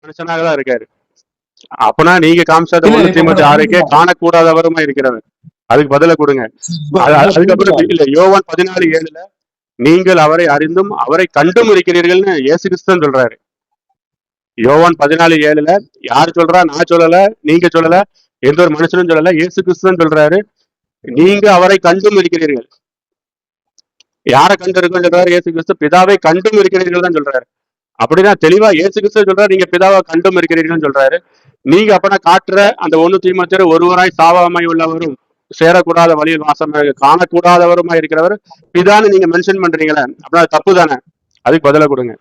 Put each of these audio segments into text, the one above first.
மனுஷனாக தான் இருக்காரு. அப்பனா நீங்க காமிச்சத இல்ல 1 இப்ப தீமோத்தேயு 6 காணக்கூடாதவருமா இருக்கிறவர். அதுக்கு பதில கொடுங்க. அதுக்கப்புறம் இல்ல யோவான் 14:7 நீங்கள் அவரை அறிந்தும் அவரை கண்டும் இருக்கிறீர்கள்னு இயேசு கிறிஸ்து சொல்றாரு. யோவான் 14:7 யாரு சொல்றா? நான் சொல்லல, நீங்க சொல்லல, எந்த ஒரு மனுஷனும் சொல்லல, இயேசு கிறிஸ்து சொல்றாரு. நீங்க அவரை கண்டும் இருக்கிறீர்கள். யாரை கண்டு இருக்குன்னு சொல்றாரு? இயேசு கிறிஸ்து பிதாவை கண்டும் இருக்கிறீர்கள் தான் சொல்றாரு. அப்படிதான் தெளிவா இயேசு கிறிஸ்து சொல்றாரு, நீங்க பிதாவை கண்டும் இருக்கிறீர்கள் சொல்றாரு. நீங்க அப்பனா காட்டுற அந்த 1 தீமோத்தேயு ஒருவராய் சாவாமை உள்ளவரும் சேரக்கூடாத வழியில் வாசம் காணக்கூடாதவருமா இருக்கிறவர் பிதான்னு நீங்க மென்ஷன் பண்றீங்களே, அப்படின்னா தப்பு தானே? அதுக்கு பதில கொடுங்க.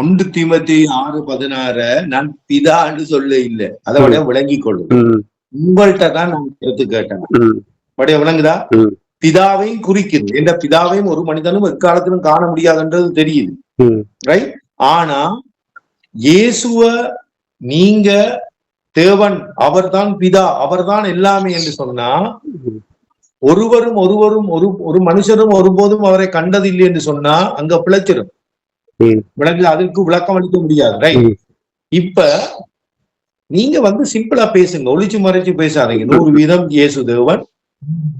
1 தீமோத்தேயு 6:16 நான் பிதான்னு சொல்ல இல்லை, அதை விளங்கிக் கொள்ளும். உங்கள்கிட்ட தான் நான் கருத்து கேட்டேன். விளங்குதா? பிதாவையும் குறிக்குது. என்ற பிதாவையும் ஒரு மனிதனும் எக்காலத்திலும் காண முடியாதுன்றது தெரியுது, ரைட்? ஆனா இயேசுவ நீங்க தேவன், அவர்தான் பிதா, அவர்தான் எல்லாமே என்று சொன்னா ஒருவரும் ஒரு மனுஷரும் ஒருபோதும் அவரை கண்டதில்லை என்று சொன்னா அங்க பிழைச்சிடும். விளக்கு அதுக்கு விளக்கம் அளிக்க முடியாது, ரைட்? இப்ப நீங்க சிம்பிளா பேசுங்க, ஒளிச்சு மறைச்சு பேசாதீங்க. 100% இயேசு தேவன்,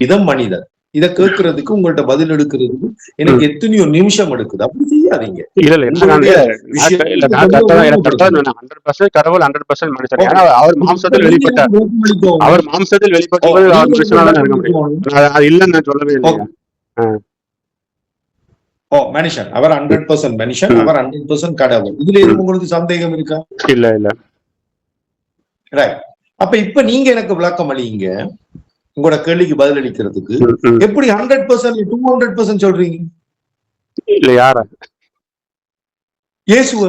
இதம் மனிதன். இத கேட்கறதுக்கு உங்கள்ட்ட பதில் எடுக்கிறதுக்கு எனக்கு எத்தனையோ நிமிஷம் எடுக்குது. அப்படி செய்யாதீங்க. கடவுள் 100% மனுஷன். அவர் மாம்சத்தில் வெளிப்பட்டார். அவர் மாம்சத்தில் வெளிப்பட்டபோது அவர் மனுஷனால இருக்க முடியும். அது இல்லைன்னு நான் சொல்லவே இல்லையா? மனுஷன் அவர் 100% மனுஷன், அவர் 100% கடவுள். இதுல எதுவும் உங்களுக்கு சந்தேகம் இருக்கா? இல்ல. ரைட். அப்ப இப்ப நீங்க எனக்கு விளக்கம் அளிங்க, உங்களோட கேள்விக்கு பதில் அளிக்கிறதுக்கு. எப்படி 100% 200% சொல்றீங்க? இல்ல யார? இயேசுவ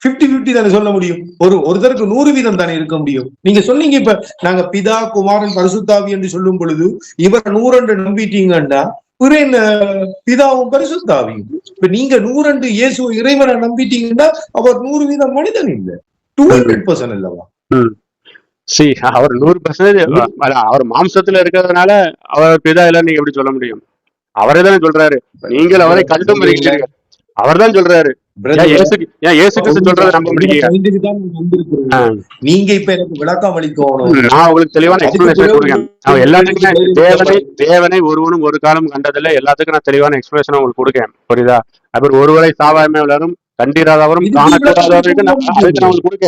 50-50 தானே சொல்ல முடியும். ஒருத்தருக்கு 100% தானே இருக்க முடியும். நீங்க சொன்னீங்க இப்ப நாங்க பிதா, குமாரன், பரிசுத்தாவி என்று சொல்லும் பொழுது இவர் 100 நம்பிட்டீங்கன்னா பிதாவும் பரிசுத்தாவியும். இப்ப நீங்க 100 இயேசு இறைவனை நம்பிட்டீங்கன்னா அவர் 100% மனிதன் இல்ல, 200% இல்லவா? அவர் 100% அவர் மாம்சத்துல இருக்கிறதுனால அவர் பிதா இல்லைன்னு நீங்க எப்படி சொல்ல முடியும்? அவரே தானே சொல்றாரு, நீங்கள் அவரை கண்டும் இருக்கிறீர்கள். அவர் தான் சொல்றாரு. இயேசு கிறிஸ்து சொல்றதை நம்ப முடியல. நீங்க இப்ப எனக்கு விளக்கம் அளிக்கணும். நான் உங்களுக்கு தெளிவான எக்ஸ்பிளனேஷன் கொடுக்கேன். எல்லாத்துக்குமே தேவனை ஒருவனும் ஒரு காலம் கண்டதில்லை. எல்லாத்துக்கும் நான் தெளிவான எக்ஸ்பிளனேஷன் உங்களுக்கு கொடுக்கேன். புரியுதா? அப்புறம் ஒருவரை சாவாமை உள்ளவரும் கண்டிராதவரும் காணக்கூடாதவருக்கு நான் உங்களுக்கு கொடுக்க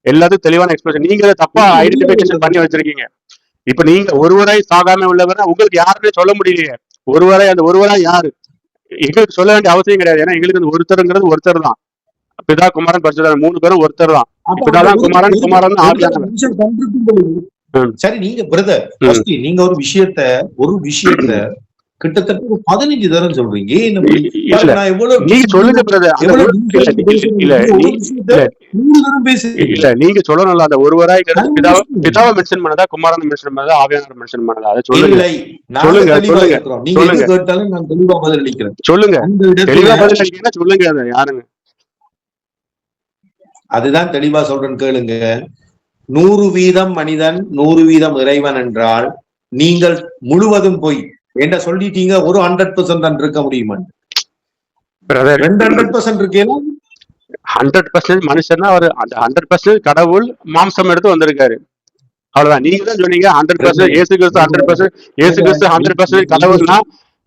எல்லாத்துக்கும் தெளிவான எக்ஸ்பிளனேஷன். நீங்க தப்பா ஐடென்டிபிகேஷன் பண்ணி வச்சிருக்கீங்க. இப்ப நீங்க ஒருவரை சாகாம உள்ளவர் உங்களுக்கு யாருன்னு சொல்ல முடியலையே. ஒருவரை, அந்த ஒருவரா யாரு எங்களுக்கு சொல்ல வேண்டிய அவசியம் கிடையாது. ஏன்னா எங்களுக்கு அந்த ஒருத்தருங்கிறது ஒருத்தர் தான். பிதா, குமாரன், பரிசுத்தர் 3 பேரும் ஒருத்தர் தான். பிதாதான் குமாரன் ஆவியானவர். சரி, நீங்க பிரதர் நீங்க ஒரு விஷயத்த கிட்டத்தட்ட 15 தரம் சொல்றீங்க. நீங்க சொல்லுங்க பிரதர். இல்ல நீங்க சொல்லணும்ல, அந்த ஒருவராய் பிதாவை மென்ஷன் பண்ணதா, குமாரன் மென்ஷன் பண்ணதா, ஆவியானவர் மென்ஷன் பண்ணதா? அதை சொல்லுங்க. சொல்லுங்க தெளிவா பதில் அளிக்கீங்கன்னா சொல்லுங்க. அதை யாருங்க? அதுதான் தெளிவா சொல்றேன், கேளுங்க. 100% மனிதன் 100% இறைவன் என்றால் நீங்கள் முழுவதும் போய் என்ன சொல்லிட்டீங்க? ஒரு 100% தான் இருக்க முடியுமா? 200% இருக்கேன். 100% மனுஷன்னா அவர் 100% கடவுள் மாம்சம் எடுத்து வந்திருக்காரு. அவ்வளவுதான். நீங்க தான் சொன்னீங்க 100% இயேசு கிறிஸ்து 100% இயேசு கிறிஸ்து 100% கடவுள்னா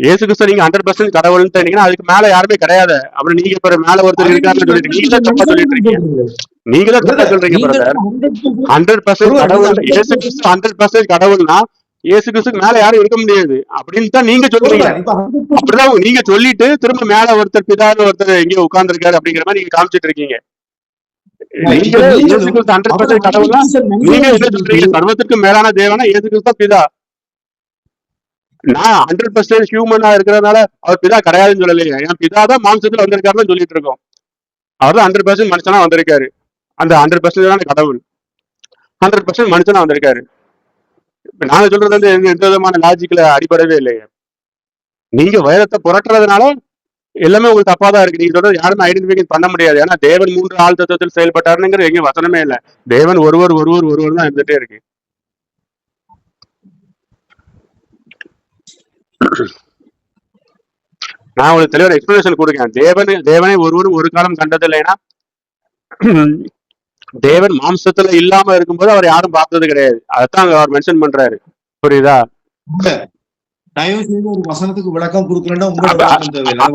இயேசு கிறிஸ்து நீங்க 100% கடவுள்னு அதுக்கு மேல யாருமே கிடையாது. அப்புறம் நீங்க இப்ப மேல ஒருத்தர் இருக்காருன்னு சொல்லிட்டு நீங்க தான் தப்பா சொல்லிட்டு இருக்கீங்க. நீங்க தான் தப்பா சொல்றீங்க பிரதர். 100% கடவுள் இயேசு கிறிஸ்து 100% கடவுள்னா இயேசு கிறிஸ்துக்கு மேல யாரும் இருக்க முடியாது அப்படின்னு தான் நீங்க சொல்றீங்க. அப்படிதான் நீங்க சொல்லிட்டு திரும்ப மேல ஒருத்தர் பிதான்னு ஒருத்தர் எங்கேயோ உட்கார்ந்து இருக்காரு அப்படிங்கிற மாதிரி நீங்க காமிச்சிட்டு இருக்கீங்க. நீங்களே இயேசு கிறிஸ்து 100% கடவுள்னா நீங்க என்ன சொல்றீங்க? சர்வத்திற்கு மேலான தேவனா இயேசு கிறிஸ்து பிதா. நான் 100% ஹியூமனா இருக்கிறதுனால அவர் பிதா கிடையாதுன்னு சொல்லலையே. என் பிதா தான் மாம்சத்துல வந்திருக்காருன்னு சொல்லிட்டு இருக்கோம். அவர் தான் 100% மனுஷனா வந்திருக்காரு. அந்த 100% தான் கடவுள், 100% மனுஷனா வந்திருக்காரு. நாங்க சொல்றது வந்து எந்த விதமான லாஜிக்ல அடிப்படவே இல்லையே. நீங்க வேதத்தை புரட்டுறதுனால எல்லாமே உங்களுக்கு தப்பா தான் இருக்கு. நீங்க சொல்றது யாருமே ஐடென்டிஃபை பண்ண முடியாது. ஏன்னா தேவன் 3 ஆள் தத்துவத்தில் செயல்பட்டாருங்கிற எங்க வசனமே இல்லை. தேவன் ஒருவர் தான் இருந்துட்டே இருக்கு. நான் உங்களுக்கு தெளிவான எக்ஸ்பிளனேஷன் கொடுக்கேன். தேவனை ஒருவரும் ஒரு காலம் கண்டது இல்லைன்னா தேவன் மாம்சத்துல இல்லாம இருக்கும்போது அவர் யாரும் பார்த்தது கிடையாது. அதான் அவர் மென்ஷன் பண்றாரு. புரியுதா? தயவு செய்து ஒரு வசனத்துக்கு விளக்கம் கொடுக்கலன்னா உங்களோட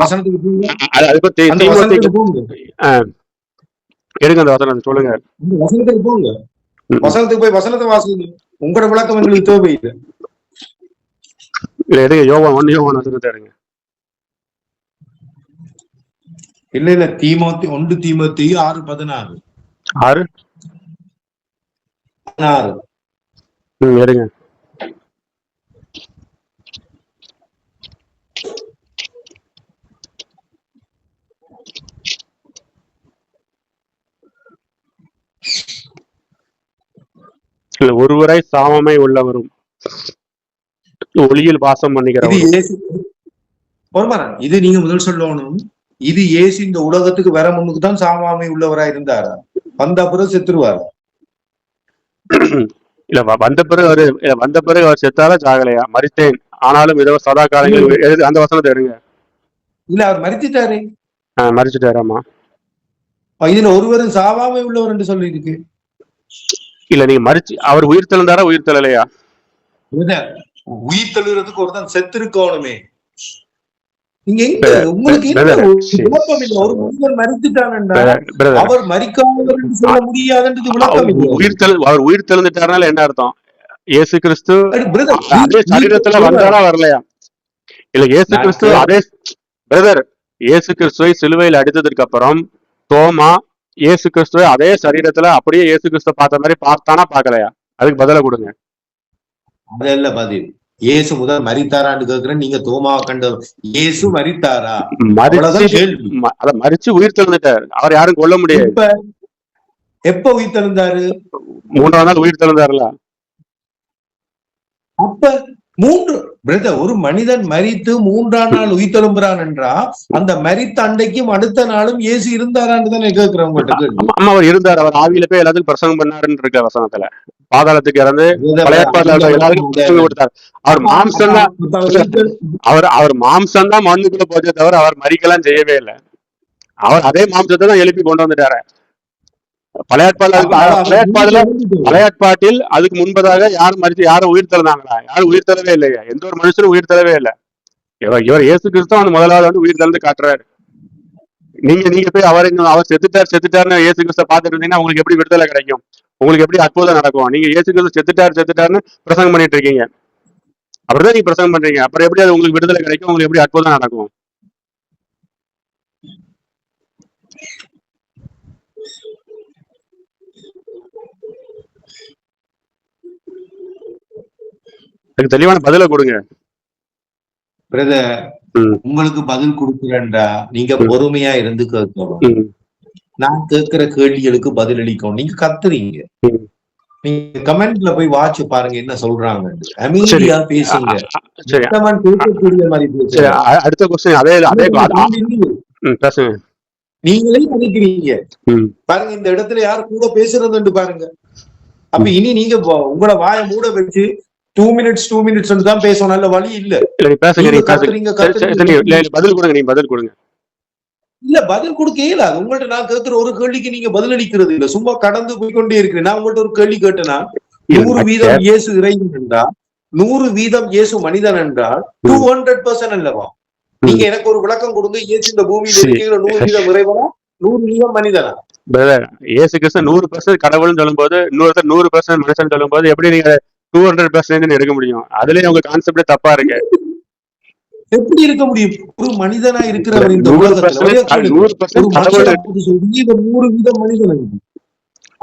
வசனத்துக்கு எடுங்க அந்த வசனம் சொல்லுங்க. வசனத்துக்கு போங்க, வசனத்துக்கு போய் வசனத்தை வாசிங்க. உங்களோட விளக்கம் எங்களுக்கு தேவையில்லை. இல்ல எடுங்க, யோவான் 1 யோவான் வசனத்தை எடுங்க. இல்ல தீமோத்தி 1 தீமோத்தி 6:16 எடுங்க. ஒருவரை சாமமை உள்ளவரும் ஒளியில் வாசம் பண்ணுகிறவரும். இது நீங்க முதல் சொல்லணும். இது இயேசு இந்த உலகத்துக்கு வர முன்னுக்கு தான் சாமாமை உள்ளவரா இருந்தாரா? வந்த பிறகு செத்துருவாரா? இல்ல வந்த பிறகு அவர் செத்தால சாகலையா? மரித்தேன் ஆனாலும் ஏதோ சதா காலங்கள் அந்த வசனத்தை எடுங்க. இல்ல அவர் மரிச்சிட்டாரு. மரிச்சிட்டாராமா? இதுல ஒருவரும் சாவாமை உள்ளவர் என்று சொல்லி இருக்கு. இல்ல நீங்க மரிச்சு அவர் உயிர் தெழுந்தாரா உயிர் தெழலையா? உயிர் தெழுறதுக்கு ஒருத்தன் செத்து இருக்கணுமே. நீங்க எங்க உங்களுக்கு விளக்கம் இல்லை. ஒரு மனிதன் மரித்துட்டானா அவர் மரிக்காதவர் என்று சொல்ல முடியாதுன்றது விளக்கம் இல்லை. அவர் உயிர் தெழுந்துட்டாருனால என்ன அர்த்தம்? இயேசு கிறிஸ்து அதே சரீரத்துல வந்தாரா வரலையா? இல்ல இயேசு கிறிஸ்து அதே இயேசு கிறிஸ்துவை சிலுவையில் அடித்ததுக்கு அப்புறம் தோமா இயேசு கிறிஸ்துவை அதே சரீரத்துல அப்படியே இயேசு கிறிஸ்துவ பார்த்த மாதிரி பார்த்தானா பார்க்கலையா? அதுக்கு பதில கொடுங்க. அதல்ல பதில். இயேசு முதல் மரித்தாரான்னு கேக்குறேன். நீங்க தோமாவை கண்ட இயேசு மரித்தாரா? மரிச்சு உயிர் தெழுந்துட்டாரு. அவர் யாரும் கொல்ல முடியாது. எப்ப உயிர் தெழுந்தாரு? 3ஆம் நாள் உயிர் தெழுந்தாருல. அப்ப ஒரு மனிதன் மரித்து 3ஆம் நாள் உயிர் தெழும்புறான் என்றா அந்த மரித்த அண்டைக்கும் அடுத்த நாளும் இயேசு இருந்தாரான்னு தானே கேட்கிறவங்க. அம்மா அவர் இருந்தார். அவர் ஆவியில போய் எல்லாத்துக்கும் பிரசங்கம் பண்ணாருன்னு இருக்க வசனத்துல. பாதாளத்துக்கு இறந்து எல்லாருக்கும் பிரசங்கம் கொடுத்தார். அவர் மாம்சம் தான் அவர் மாம்சம் தான் மண்ணுக்குள்ள போச்சே தவிர அவர் மரிக்கலாம் செய்யவே இல்லை. அவர் அதே மாம்சத்தை தான் எழுப்பி கொண்டு வந்துட்டாரு. பழையாட்பாட்டில் அதுக்கு முன்பதாக யாரும் மரிச்சு யாரும் உயிர் தழுந்தாங்களா? யாரும் உயிர் தரவே இல்லையா? எந்த ஒரு மனுஷனும் உயிர் தரவே இல்லை. இவர் இயேசு கிறிஸ்து வந்து முதலாவது வந்து உயிர் தழுந்து காட்டுறாரு. நீங்க போய் அவர் செத்துட்டாருன்னு இயேசு கிறிஸ்துவ பார்த்துட்டு இருந்தீங்கன்னா உங்களுக்கு எப்படி விடுதலை கிடைக்கும்? உங்களுக்கு எப்படி அற்புதம் நடக்கும்? நீங்க இயேசு கிறிஸ்து செத்துட்டாருன்னு பிரசங்கம் பண்ணிட்டு இருக்கீங்க. அப்படிதான் நீங்க பிரசங்கம் பண்றீங்க. அப்புறம் எப்படி அது உங்களுக்கு விடுதலை கிடைக்கும்? உங்களுக்கு எப்படி அற்புதம் நடக்கும்? தெளிவான பதில கொடுங்க. உங்களுக்கு பதில் கொடுக்குறேன்டா நீங்க பொறுமையா இருந்து கேட்கணும். நான் கேட்கிற கேள்விகளுக்கு பதில் அளிக்கணும். நீங்க கத்துறீங்க. நீங்க கமெண்ட்ல போய் வாட்ச் பாருங்க என்ன சொல்றாங்க. அமைதியா பேசுங்க. அடுத்த क्वेश्चन அதே நீங்களே நினைக்கிறீங்க பாருங்க. இந்த இடத்துல யார் கூட பேசுறதுன்னு பாருங்க. அப்ப இனி நீங்க உங்களோட வாயை மூட வச்சு 2 minutes தான் பேசணும். நல்ல வழி இல்ல. பதில் கொடுங்க. இல்ல பதில் கொடுக்க இயலாது. உங்கள்ட்ட நான் கேட்கிற ஒரு கேள்விக்கு நீங்க பதில் அளிக்கிறது இல்ல. சும்மா கடந்து போய்கொண்டே இருக்கிறேன். நான் உங்கள்ட்ட ஒரு கேள்வி கேட்டேன்னா 100% இயேசு இறைவன் என்றால் 100% இயேசு மனிதன் என்றால் 200% அல்லவா? நீங்க எனக்கு ஒரு விளக்கம் கொடுங்க. இயேசு இந்த பூமியில இருக்கிற 100% இறைவனா 100% மனிதனா? இயேசு கிறிஸ்து 100% கடவுள்னு சொல்லும் போது 100% மனுஷன் சொல்லும் போது எப்படி நீங்க 200% எடுக்க முடியும்? அதுலயே உங்க கான்செப்டே தப்பா இருக்கு. எப்படி இருக்க முடியும்? ஒரு மனிதனா இருக்கிறவர் இந்த உலகத்துல 100% மனிதன்.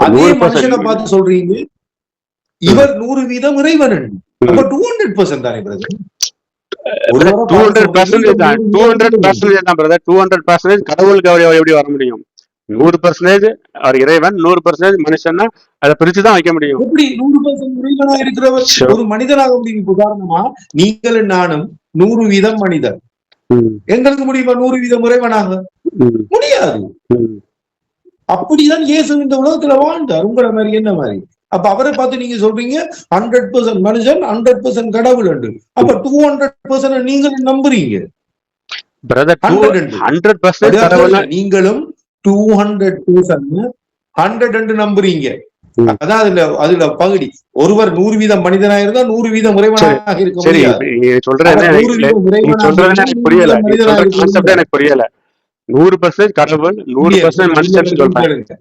அதே மனுஷனை பார்த்து சொல்றீங்க இவர் 100% இறைவன். அப்ப 200% தானே பிரதர்? 200% கடவுளுக்கு எப்படி வர முடியும்? 100% அவர் இறைவன், 100% மனுஷன்னா அதை பிரிச்சுதான் வைக்க முடியும். எப்படி 100% இறைவனா இருக்கிறவர் ஒரு மனிதனாக முடியும்? உதாரணமா நீங்களும் நானும் 100% மனிதன். எங்களுக்கு முடியுமா 100% இறைவனாக? முடியாது. அப்படிதான் இயேசு இந்த உலகத்துல வாழ்ந்தார். உங்களை மாதிரி என்ன மாதிரி? அப்ப அவரை பார்த்து நீங்க சொல்றீங்க 100% மனுஷன் 100% கடவுள் என்று. அப்ப 200% நீங்களும் நம்புறீங்க. பிரதர் 100% கடவுள். நீங்களும் 200% 100 நம்புறீங்க. அதான் அதுல பகுதி. ஒருவர் 100% மனிதனா இருந்தா 100% இறைவனாக இருக்க முடியாது. எனக்கு புரியல. எனக்கு புரியல. 100% கடவுள் 100% மனுஷன் சொல்றாங்க.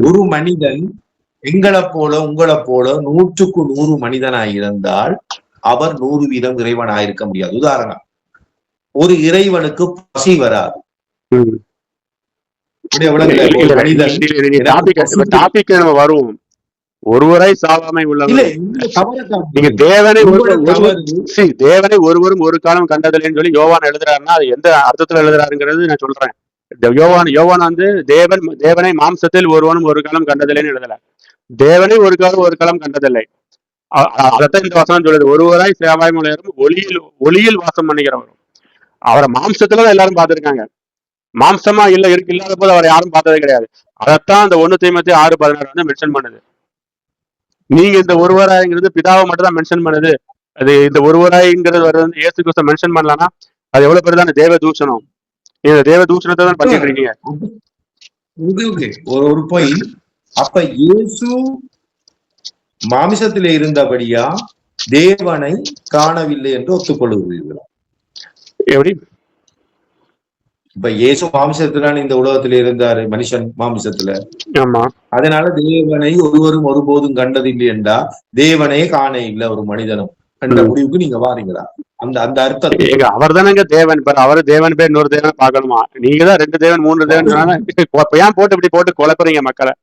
ஒரு மனிதன் எங்களை போல உங்களை போல 100க்கு 100 மனிதனாய் இருந்தால் அவர் 100% இறைவனாக இருக்க முடியாது. உதாரணம், ஒரு இறைவனுக்கு பசி வராது. வருவோம். ஒருவரை சாவாமை உள்ளவர். நீங்க தேவனை ஒருவரும் ஒரு காலம் கண்டதில்லைன்னு சொல்லி யோவான் எழுதுறாருன்னா அது எந்த அர்த்தத்துல எழுதுறாருங்கிறது நான் சொல்றேன். யோவான் வந்து தேவனை மாம்சத்தில் ஒருவனும் ஒரு காலம் கண்டதில்லைன்னு எழுதல. தேவனை ஒரு காலம் கண்டதில்லை. அதைத்தான் இந்த வசனம் சொல்லுது. ஒருவராய் சேவாய் முறையும் ஒளியில் வாசம் பண்ணிக்கிறவரும். அவரை மாம்சத்துலதான் எல்லாரும் பார்த்திருக்காங்க. மாம்சமா இல்லாத போது அவரை யாரும் பார்த்ததே கிடையாது. அதைத்தான் அந்த 1 தீமோத்தேயு 6:16 வந்து மென்ஷன் பண்ணுது. நீங்க இந்த ஒருவராய்ங்கிறது பிதாவை மட்டும் தான் மென்ஷன் பண்ணுது. அது இந்த ஒருவராய்ங்கிறது வந்து இயேசு கிறிஸ்து மென்ஷன் பண்ணலன்னா அது எவ்வளவு பேர் தான் தேவ தூஷணம். நீங்க தேவ தூஷணத்தை தான் பண்ணிட்டு இருக்கீங்க. ஒரு போய் அப்ப இயேசு மாமிசத்திலே இருந்தபடியா தேவனை காணவில்லை என்று ஒத்துக்கொள்கிறீர்களா? எப்படி? இப்ப இயேசு மாமிசத்திலான இந்த உலகத்துல இருந்தாரு, மனுஷன் மாமிசத்துல. ஆமா. அதனால தேவனை ஒருவரும் ஒருபோதும் கண்டதில்லை என்றா தேவனையே காண இல்லை ஒரு மனிதனும் என்ற முடிவுக்கு நீங்க வாரீங்களா? அந்த அர்த்தம் அவர் தானங்க தேவன். அவரு தேவன் பேர் இன்னொரு தேவன் பார்க்கணுமா? நீங்க தான் 2 தேவன் 3 தேவன் ஏன் போட்டு குழப்பறீங்க மக்களை?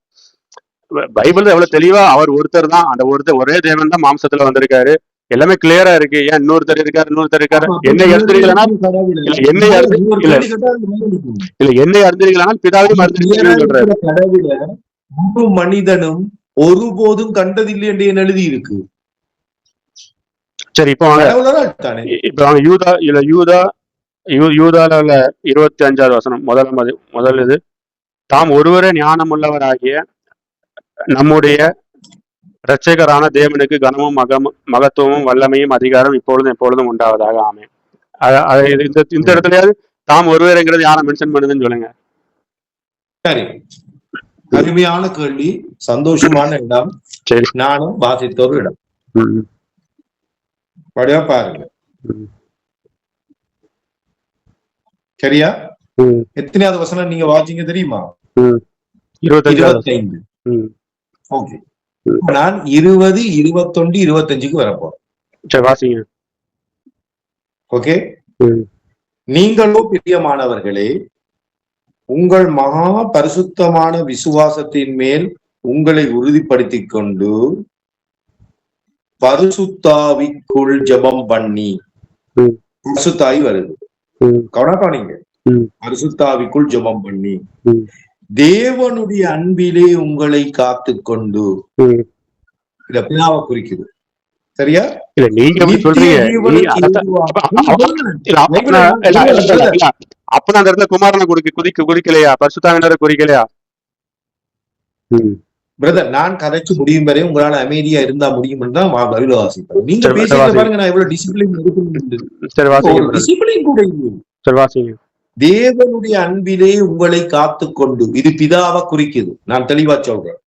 பைபிள் எவ்வளவு தெளிவா அவர் ஒருத்தர் தான், அந்த ஒரே தேவன் தான் மாம்சத்துல வந்திருக்காரு. எல்லாமே கிளியரா இருக்கு. ஏன் இன்னொருத்தர் இருக்காரு என்னை அறிந்தீர்களா? என்னை அறிந்தீர்களா பிதாவையும் அறிந்தீர்கள். முழு மனிதனும் ஒருபோதும் கண்டதில்லை என்று எழுதி இருக்கு. சரி, இப்போ யூதால 25வது வசனம் முதல் இது, தாம் ஒருவரே ஞானம் உள்ளவராகிய நம்முடைய இரட்சகரான தேவனுக்கு கனமும் மகத்துவமும் வல்லமையும் அதிகாரம் இப்பொழுதும் எப்பொழுதும் உண்டாவதாக. ஆமென். இந்த இடத்துலயாவது தாம் ஒருவருங்கிறது யாரை மென்ஷன் பண்ணுதுன்னு சொல்லுங்க. சரி, அருமையான கேள்வி, சந்தோஷமான இடம். சரி, நானும் வாசித்த ஒரு இடம். படியா பாருங்க. சரியா? எத்தனையாவது வசனம் நீங்க வாசிங்க தெரியுமா? 25. ஓகே, நான் 20, 21, 25க்கு வரப்போறேன். ஓகே, நீங்களோ பிரியமானவர்களே, உங்கள் மகா பரிசுத்தமான விசுவாசத்தின் மேல் உங்களை உறுதிப்படுத்திக் கொண்டு பரிசுத்தாவிக்குள் ஜெபம் பண்ணி, பரிசுத்தாவி வருது, கவனக்கானீங்க, பரிசுத்தாவிக்குள் ஜெபம் பண்ணி தேவனுடைய அன்பிலே உங்களை காத்து கொண்டு, இத பிதாவை குறிக்குது. சரியா? இல்ல நீங்க எப்படி சொல்றீங்க? அப்ப அந்த இடத்துல குமாரனை குறிக்கலையா? பரிசுத்தாவினரை குறிக்கலையா? பிரதர், நான் கதைச்சு முடியும் வரை உங்களால அமைதியா இருந்தா முடியும் தான் பதில வாசிப்பேன். நீங்க பேசுறது பாருங்க, நான் எவ்வளவு டிசிப்ளின் டிசிப்ளின் கூட இல்லை. தேவனுடைய அன்பிலே உங்களை காத்து கொண்டு, இது பிதாவை குறிக்குது, நான் தெளிவா சொல்றேன்.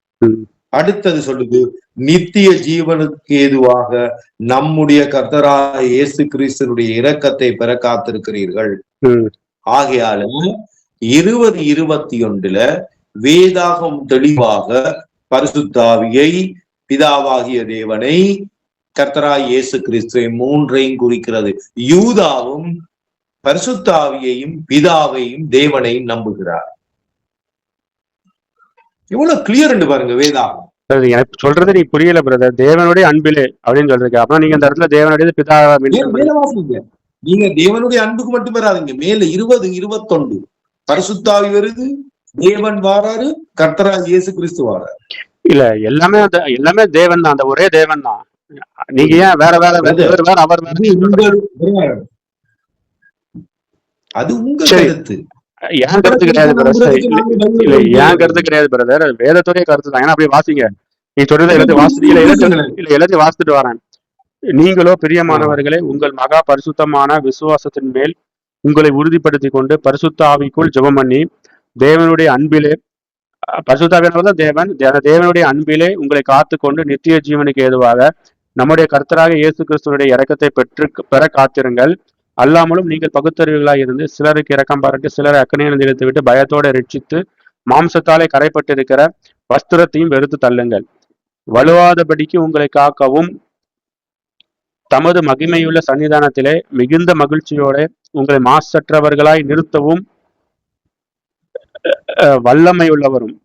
அடுத்தது சொல்லுது, நித்திய ஜீவனுக்கு ஏதுவாக நம்முடைய கர்த்தராகிய இயேசு கிறிஸ்துவினுடைய இரக்கத்தை பெற காத்திருக்கிறீர்கள். ஆகையால 20, 21 வேதாகம் தெளிவாக பரிசுத்தாவியை, பிதாவாகிய தேவனை, கர்த்தராகிய இயேசு கிறிஸ்துவை மூன்றையும் குறிக்கிறது. யூதாவும் பரிசுத்தாவியையும் பிதாவையும் தேவனையும் நம்புகிறார். எவ்வளவு கிளியர் பாருங்க வேதாகம். எனக்கு சொல்றது நீ புரியல பிரதர். தேவனுடைய அன்பிலே அப்படின்னு சொல்றீங்க. அப்ப நீங்க இந்த இடத்துல தேவனுடைய பிதாவை நீங்க தேவனுடைய அன்புக்கு மட்டும் வராதுங்க. மேல 20, 21 பரிசுத்தாவி வருது, தேவன் வாராரு, கர்த்தராகிய இயேசு கிறிஸ்து வாராரு. இல்ல, எல்லாமே தேவன் தான், அந்த ஒரே தேவன் தான். நீங்க ஏன் வேற வேற அவர் அது உங்க கருத்து. என் கருத்து கிடையாது பிரதர். இல்ல, என் கருத்து கிடையாது பிரதர். வேதத்துடைய கருத்து தான். ஏன்னா அப்படியே வாசிங்க. நீ சொல்றது எல்லாத்தையும் வாசிட்டு வரேன். நீங்களோ பிரியமானவர்களே உங்கள் மகா பரிசுத்தமான விசுவாசத்தின் மேல் உங்களை உறுதிப்படுத்திக் கொண்டு பரிசுத்த ஆவிக்குள் ஜெபம் பண்ணி தேவனுடைய அன்பிலே பரிசுத்த ஆவியானவர் தான் தேவன், தேவனுடைய அன்பிலே உங்களை காத்து கொண்டு நித்திய ஜீவனுக்கு ஏதுவாக நம்முடைய கர்த்தராக இயேசு கிறிஸ்துவனுடைய இரக்கத்தை பெற காத்திருங்கள். அல்லாமலும் நீங்கள் பகுத்தறிவுகளாக இருந்து சிலருக்கு இரக்கம் பாராட்டி சிலரை அக்கனையில் இழுத்து விட்டு பயத்தோட ரட்சித்து மாம்சத்தாலே கரைப்பட்டிருக்கிற வஸ்திரத்தையும் வெறுத்து தள்ளுங்கள். வலுவாதபடிக்கு உங்களை காக்கவும் தமது மகிமையுள்ள சன்னிதானத்திலே மிகுந்த மகிழ்ச்சியோட உங்களை மாசற்றவர்களாய் நிறுத்தவும் வல்லமை உள்ளவரும்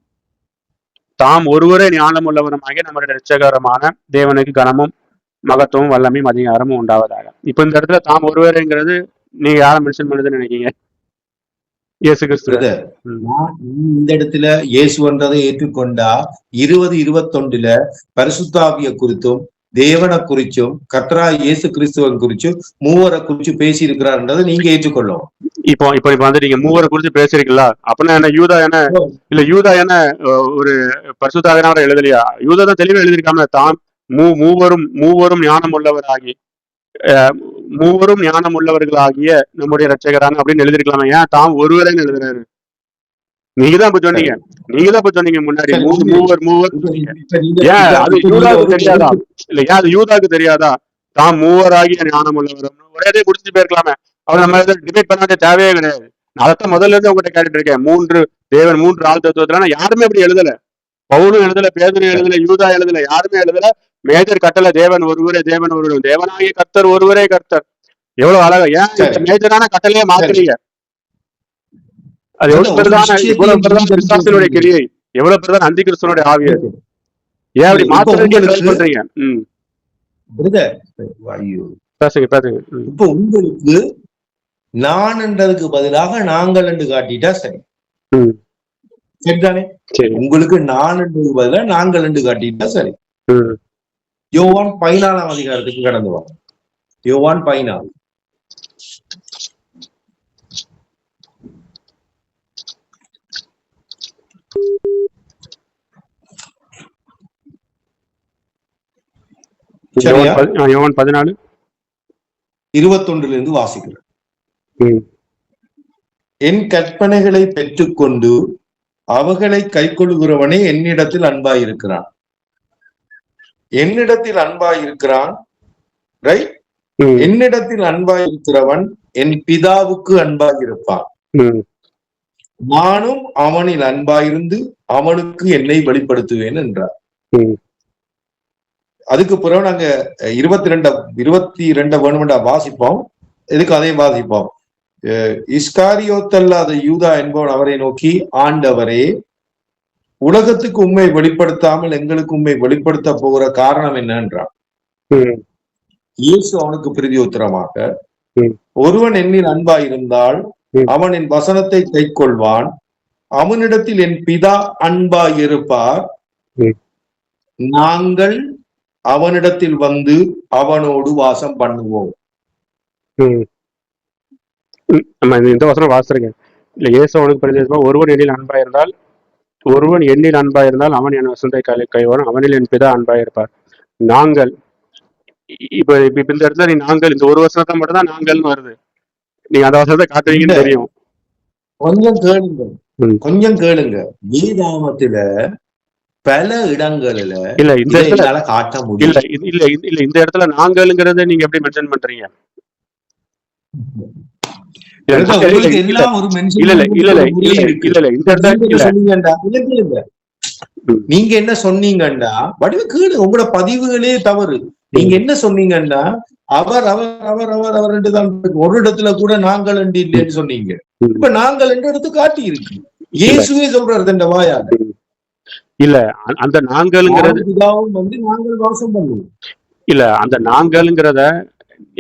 தாம் ஒருவரே ஞானம் உள்ளவருமாகிய நம்முடைய இரட்சகரமான தேவனுக்கு கனமும் மகத்துவம் வல்லமையும் அதிகாரமும் உண்டாவதாக. இப்ப இந்த இடத்துல தாம் ஒருவரேங்கிறது நீங்க யாரை மென்ஷன் பண்ணுதுன்னு நினைக்கீங்க? இயேசு கிறிஸ்து. இந்த இடத்துல இயேசுன்றதை ஏற்றுக்கொண்டா 20:21 பரிசுத்தாவிய குறித்தும் தேவனை குறிச்சும் கர்த்தரா இயேசு கிறிஸ்துவன் குறிச்சும் மூவரை குறிச்சு பேசி இருக்கிறார்ன்றதை நீங்க ஏற்றுக்கொள்ளும். இப்போ வந்து நீங்க மூவரை குறிச்சு பேசிருக்கீங்களா? அப்படின்னா என்ன யூதா என்ன இல்ல யூதா என்ன ஒரு பரிசுத்தாவியானவரை எழுதலையா? யூதா தான் தெளிவா எழுதியிருக்காம தாம் மூவரும் ஞானம் உள்ளவராகி மூவரும் ஞானம் உள்ளவர்களாகிய நம்முடைய இரட்சகரான அப்படின்னு எழுதிருக்கலாமா? ஏன் தாம் ஒருவரேன்னு எழுதுறாரு? நீங்கதான் இப்ப சொன்னீங்க முன்னாடி மூவர் ஏன் அது யூதாவுக்கு தெரியாதா? இல்ல ஏன் அது யூதாவுக்கு தெரியாதா? தாம் மூவராகிய ஞானம் உள்ளவர் ஒரே முடிச்சுட்டு போயிருக்கலாமே. அவர் நம்ம டிபேட் பண்ண வேண்டிய தேவையே கிடையாது. அதைத்தான் முதல்ல இருந்து உங்ககிட்ட கேட்டுட்டு இருக்கேன். மூன்று ஆள் தத்துவத்துல யாருமே அப்படி எழுதல. பவுலும் எழுதல, பேதுரு எழுதல, யூதா எழுதல, யாருமே எழுதல. மேஜர் கட்டளை தேவன் ஒருவரே, தேவனாகிய கர்த்தர் ஒருவரே கர்த்தர். எவ்வளவு அழகா! ஏன் மேஜரான கட்டளையே மாத்துறீங்க? அது எவ்வளவு பெருதான விசுவாசனுடைய கிரியை, எவ்வளவு பெருதான அந்தி கிறிஸ்துவனுடைய ஆவி. ஏன் அப்படி மாத்துறீங்க? பேசுங்க. இப்ப உங்களுக்கு நான் என்றதுக்கு பதிலாக நாங்கள் என்று காட்டிட்டா சரி, சரிதானே? உங்களுக்கு நான் என்றதுக்கு பதிலாக நாங்கள் என்று காட்டிட்டா சரி. யோவான் 14 அதிகாரத்துக்கு கடந்து வாங்க. யோவான் 14. யோவான் 14 21 வாசிக்கிறேன். என் கற்பனைகளை பெற்றுக்கொண்டு அவர்களை கைக்கொள்கிறவனே என்னிடத்தில் அன்பாயிருக்கிறான். என்னிடத்தில் அன்பாயிருக்கிறான், ரைட்? என்னிடத்தில் அன்பாயிருக்கிறவன் என் பிதாவுக்கு அன்பாயிருப்பான். நானும் அவனில் அன்பாயிருந்து அவனுக்கு என்னை வெளிப்படுத்துவேன் என்றார். அதுக்கு பிறகு நாங்க 22 வேணுமெண்டா வாசிப்போம். எதுக்கு அதையும் வாசிப்போம். இஸ்காரியோத்தல்லாத யூதா என்பவன் அவரை நோக்கி, ஆண்டவரே, உலகத்துக்கு உண்மை வெளிப்படுத்தாமல் எங்களுக்கு உண்மை வெளிப்படுத்த போகிற காரணம் என்னன்றான். இயேசு அவனுக்கு பிரதியுத்தரமாக, ஒருவன் என்னில் அன்பாயிருந்தால் அவன் என் வசனத்தை கைக்கொள்வான், அவனிடத்தில் என் பிதா அன்பாயிருப்பார், நாங்கள் அவனிடத்தில் வந்து அவனோடு வாசம் பண்ணுவோம். இந்த வசனம் வாசிருக்கேன். இல்ல இயேசு அவனுக்கு பிரதியுத்தரமாக, ஒருவன் என்னில் அன்பாயிருந்தால் அவன் என் வசனத்தை கைவான், அவனில் என் பிதா அன்பாயிருப்பார். நாங்கள் இப்ப இந்த இடத்துல நீ நாங்கள் இந்த ஒரு வசனத்தை மட்டும் தான் நாங்கள்னு வருது. நீங்க அந்த வசனத்தை காட்டுவீங்கன்னு தெரியும். கொஞ்சம் கேளுங்க. வேதாகமத்துல பல இடங்கள்ல இல்ல இந்த இடத்துல காட்ட முடியல. இல்ல இந்த இடத்துல நாங்கள்ங்கிறத நீங்க எப்படி மென்ஷன் பண்றீங்க? நீங்க என்ன சொன்னீங்கண்டா வடிவ கீழே உங்களோட பதிவுகளே தவறு. நீங்க என்ன சொன்னீங்கன்னா அவர் அவர் அவர் அவர் அவர் தான் ஒரு இடத்துல கூட நாங்கள் என்று இல்லைன்னு சொன்னீங்க. இப்ப நாங்கள் என்று எடுத்து காட்டி இருக்கு. இயேசுவே சொல்றாரு இந்த வாயால. இல்ல அந்த நாங்கள்ங்கிறது வந்து நாங்கள் வாசம் பண்ணுவோம். இல்ல அந்த நாங்கள்ங்கிறத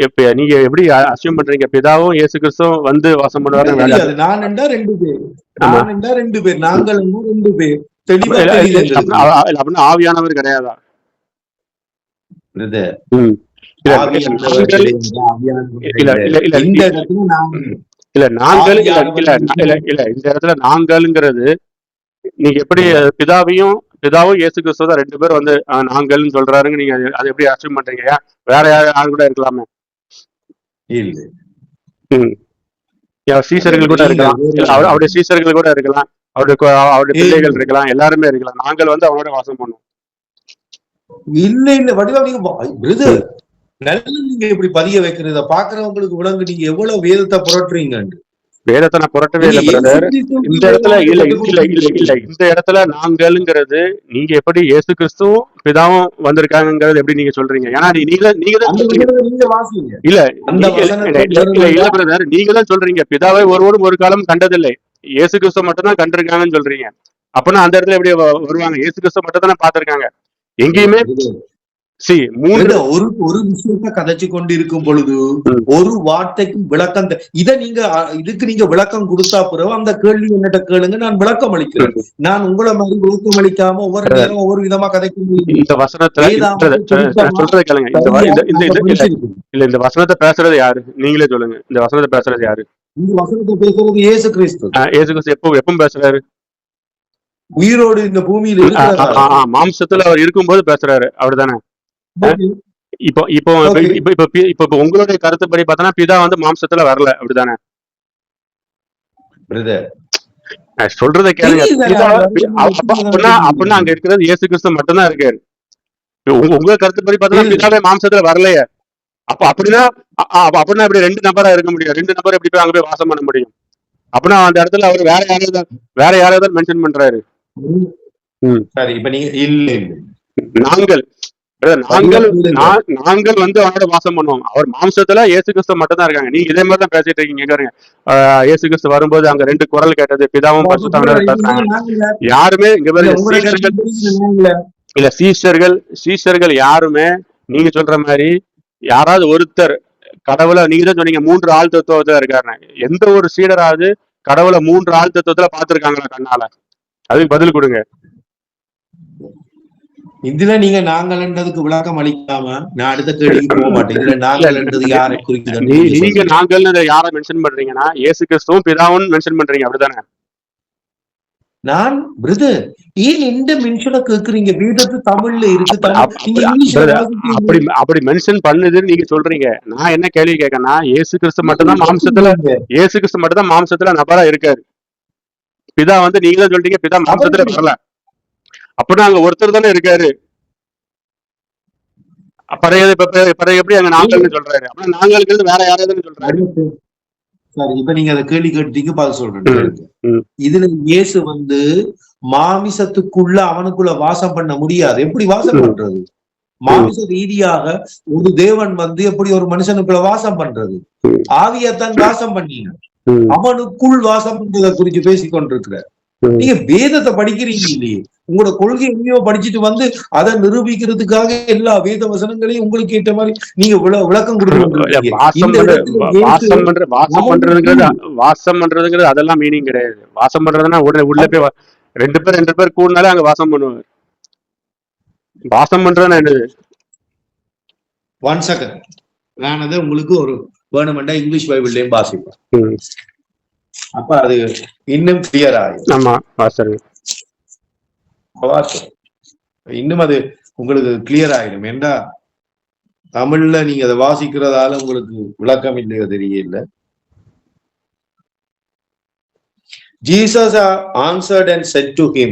இப்ப நீங்க எப்படி அசியூம் பண்றீங்க? பிதாவும் இயேசு கிறிஸ்துவும் வந்து வாசம் பண்ணுவாரு. நான் என்றா 2 பேர், நான் என்றா 2 பேர், நாங்கள் 2 பேர். அப்படின்னா ஆவியானவர் கிடையாதா? இல்ல நாங்கள் இல்ல இந்த இடத்துல நாங்கள்ங்கிறது நீங்க எப்படி பிதாவும் இயேசு கிறிஸ்துவ தான் ரெண்டு பேரும் வந்து நாங்கள்னு சொல்றாருங்க. நீங்க அதை எப்படி அசீவ் பண்றீங்க? வேற யாரு கூட இருக்கலாமே. இல்ல ம். சீசர்கள் கூட இருக்கலாம், இல்ல அவருடைய சீசர்கள் கூட இருக்கலாம், அவருடைய பிள்ளைகள் இருக்கலாம், எல்லாருமே இருக்கலாம். நாங்கள் வந்து அவனோட வாசம் பண்ணுவோம். இல்ல வடிவா நீங்க நல்ல நீங்க இப்படி பதிய வைக்கிறத பாக்குறவங்களுக்கு விளங்கு நீங்க எவ்வளவு வேதத்தை புரட்டுறீங்க. வேதத்தை நான் புரட்டவே இல்லை பிரதர். இந்த இடத்துல இந்த இடத்துல நாங்கள்ங்கிறது நீங்க எப்படி இயேசு கிறிஸ்துவும் பிதாவும் வந்திருக்காங்கிறது எப்படி நீங்க சொல்றீங்க? ஏன்னா நீங்க தான் இல்ல இல்ல பிரதர், நீங்க தான் சொல்றீங்க பிதாவை ஒருவரும் ஒரு காலம் கண்டதில்லை, இயேசு கிறிஸ்து மட்டும் தான் கண்டிருக்காங்கன்னு சொல்றீங்க. அப்படின்னா அந்த இடத்துல எப்படி வருவாங்க? இயேசு கிறிஸ்து மட்டும் தானே பாத்திருக்காங்க. எங்கேயுமே ஒரு விஷயத்த கதைச்சு கொண்டு இருக்கும் பொழுது ஒரு வார்த்தைக்கு விளக்கம் இதுக்கு நீங்க விளக்கம் கொடுத்தா பிறகு அந்த கேள்வி என்னட்ட கேளுங்க, நான் விளக்கம் அளிக்கிறேன். நான் உங்களை மாதிரி விளக்கம் அளிக்காம ஒவ்வொரு நேரம் ஒவ்வொரு விதமா கதைக்க இந்த வசனத்துல சொல்றது கேளுங்க. இந்த வசனத்தை பேசுறது யாரு? நீங்களே சொல்லுங்க. இந்த வசனத்தை பேசுறது யாரு? இந்த வசனத்தை பேசுறது இயேசு கிறிஸ்து. இயேசு கிறிஸ்து எப்பவும் பேசுறாரு? உயிரோடு இந்த பூமியில மாம்சத்துல அவர் இருக்கும்போது பேசுறாரு, அப்படிதானே? இப்போ இப்போ இப்போ இப்போ உங்களுடைய கருத்துப்படி பார்த்தா பிதா வந்து மாம்சத்துல வரல, அப்படிதானே? சொல்றதை கேளுங்க. அப்படின்னா அங்க இருக்கிறது இயேசு கிறிஸ்து மட்டும்தான் இருக்காரு. உங்க கருத்துப்படி பார்த்தா பிதாவே மாம்சத்துல வரலையே. அப்படின்னா இப்படி ரெண்டு நபரா இருக்க முடியும். ரெண்டு நபர் எப்படி போய் அங்க போய் வாசம் பண்ண முடியும்? அப்படின்னா அந்த இடத்துல அவர் வேற யாராவது மென்ஷன் பண்றாரு. நாங்கள் வந்து அவனோட வாசம் பண்ணுவோம். அவர் மாம்சத்துல இயேசு கிறிஸ்து மட்டும் தான் இருக்காங்க. நீங்க இதே மாதிரி தான் பேசிட்டு இருக்கீங்க. பாருங்க, இயேசு கிறிஸ்து வரும்போது அங்க ரெண்டு குரல் கேட்டது, பிதாவும் பரிசுத்தவான்களும் பேசுறாங்க. யாருமே இங்க இல்ல சீஷர்கள் யாருமே நீங்க சொல்ற மாதிரி யாராவது ஒருத்தர் கடவுளை, நீங்க தான் சொன்னீங்க 3 ஆள் தத்துவத்துல இருக்காரு. எந்த ஒரு சீடராவது கடவுளை 3 ஆள் தத்துவத்துல பாத்துருக்காங்களா கண்ணால? அதுக்கு பதில் கொடுங்க. இதுல நீங்க நாங்கள்ன்றதுக்கு விளக்கம் அளிக்காம நான் அடுத்த கேள்விக்கு போக மாட்டேன். இதுல நாங்கள்ன்றது யாரை குறிக்குது? நீங்க நாங்கள்னு யாரை மென்ஷன் பண்றீங்கன்னா இயேசு கிறிஸ்துவும் பிதாவும் மென்ஷன் பண்றீங்க, அப்படிதானே? நான் பிரதர் ஏன் எந்த மென்ஷனை கேக்குறீங்க? வேதத்து தமிழ்ல இருக்கு, அப்படி மென்ஷன் பண்ணுதுன்னு நீங்க சொல்றீங்க. நான் என்ன கேள்வி கேட்கறேன்னா, இயேசு கிறிஸ்து மட்டும்தான் மாம்சத்துல நபரா இருக்காரு. பிதா வந்து நீங்க தான் சொல்றீங்க பிதா மாம்சத்துல வரல. அப்படின்னா அங்க ஒருத்தர் தானே இருக்காரு. எப்படி அங்க நாங்கள்னு சொல்றாரு? அப்படின்னா நாங்களுக்கு வேற யாராவது சொல்றாரு. சரி, இப்ப நீங்க அதை கேள்வி கேட்டீங்க, பார்த்து சொல்றேன். இதுல இயேசு வந்து மாமிசத்துக்குள்ள அவனுக்குள்ள வாசம் பண்ண முடியாது. எப்படி வாசம் பண்றது? மாமிச ரீதியாக ஒரு தேவன் வந்து எப்படி ஒரு மனுஷனுக்குள்ள வாசம் பண்றது? ஆவியத்தான் வாசம் பண்ணீங்க, அவனுக்குள் வாசம் பண்றதை குறிச்சு பேசிக் கொண்டிருக்கிற நீங்க வேதத்தை படிக்கிறீங்க இல்லையே. உங்களோட கொள்கை எங்கேயோ படிச்சுட்டு வந்து அதை நிரூபிக்கிறதுக்காக எல்லா வேத வசனங்களையும் உங்களுக்கு ஏற்ற மாதிரி நீங்க விளக்கம் கொடுக்க. வாசம் பண்றதுங்கிறது அதெல்லாம் மீனிங் கிடையாது. வாசம் பண்றதுன்னா உடனே உள்ள போய் ரெண்டு பேர் கூடனாலே அங்க வாசம் பண்ணுவாங்க. வாசம் பண்றதுன்னா என்னது? 1 செகண்ட், நான் அதை உங்களுக்கு ஒரு வேணுமெண்டா இங்கிலீஷ் பைபிள்லயும் வாசிப்பேன். அப்ப அது இன்னும் கிளியர் ஆகும். ஆமா, இன்னும் அது உங்களுக்கு கிளியர் ஆயிடும். ஏண்டா தமிழ்ல நீங்க அதை வாசிக்கிறதால உங்களுக்கு விளக்கம் இல்லையோ தெரியல. Jesus answered and said to him,